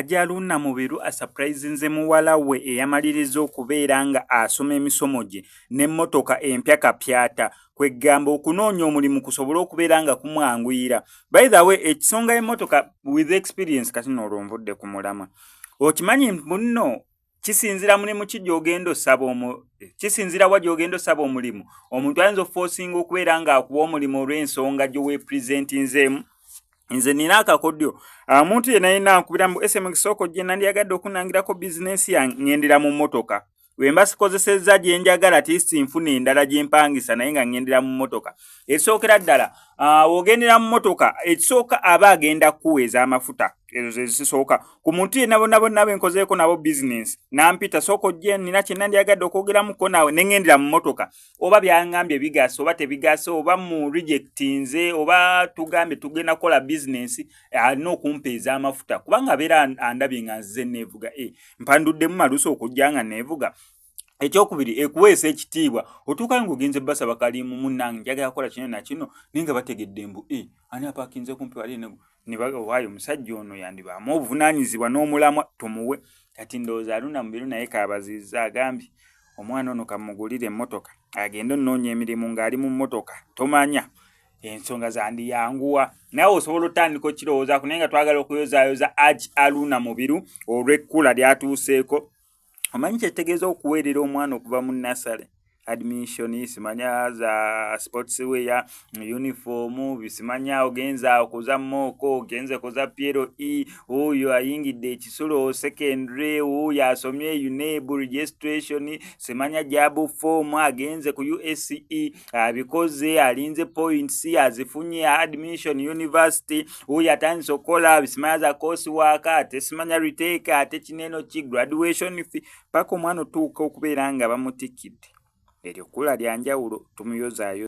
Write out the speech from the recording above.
Hajja Haruna Mubiru asurprise muwala we eyamaliriza okubeera nga asoma emisomo gye n'emmotoka empya kapyata kwegamba okunoonya omulimu kusobola okubeera nga kumwanguyira. By the way, ekisonga emmotoka with experience kati n'olwonvudde ku mulama. Okimanyi munno kisinzira mulimu ki gy'ogenda osaba kisinzira wa gy'ogenda osaba omulimu. Omuntu ayinza okuforcinga okubeera nga akuwa omulimu olw'ensonga gy'oweepresentinzeemu. Nze nina akakodyo omuntu yenna yenna ankubira mbu SMS soko gye nandyagadde okunangirako bizinensi yange ngendera mu mmotoka. Wemba sikozesezza gye njagala ati sinfuna endala gye mpangisa naye nga ngendera mu mmotoka. Ekisookera ddala ogendera mu mmotoka ekisooka aba agenda kuweeza amafuta. Ezo ze zisooka ku muntu yenna bonna benkozeeko nabo bizinensi nampita soko gye nina kye nandyagadde okwogeramuko naawe ne ngendera mu mmotoka. Oba byangambye bigaasa oba tebigaasa oba mu rejectinze oba tugambe tugenda kukola bizinensi alina okumpeeza amafuta kubanga abeera andabye nga nzize neevuga mpanduddemu maluso okujja nga neevuga. Ekyokubiri ekuweesa ekitiibwa otuuka ng'ogenze basaba kalimu munnange njagala kukola kino na kino naye nga bategedde mbu ani apaakinze kumpi wali ne waayo omusajja ono yandibaamu obuvunaanyizibwa n'omulamwa tumuwe. Kati ndowooza Haruna Mubiru naye kaabazizza agambye omwana ono kamugulire emmotoka agende onnoonya emirimu ng'ali mu mmotoka tomanya ensonga zandiyanguwa. Nawe osobola otandika okirowoozaako naye nga twagala okuyozaayoza Hajji Haruna Mubiru olw'ekkula lyatuuseeko. Omanyi kyetegeeza okuweerera omwana okuva mu nasale admission simanya za sports wear uniform bisimanya ogenza okuza moko ogenze koza Piero oyo ayingidde ekisulo secondary oyo asomye UNEB registration simanya jabu form agenze ku USCE abikoze alinze points azifunye admission university oyo atandise okola bisimanya za course work ate simanya retake ate kineno ki graduation fee pako omwana otuuka okubeera nga bamutikidde. Eryo kkula lya njawulo tumuyozaayo.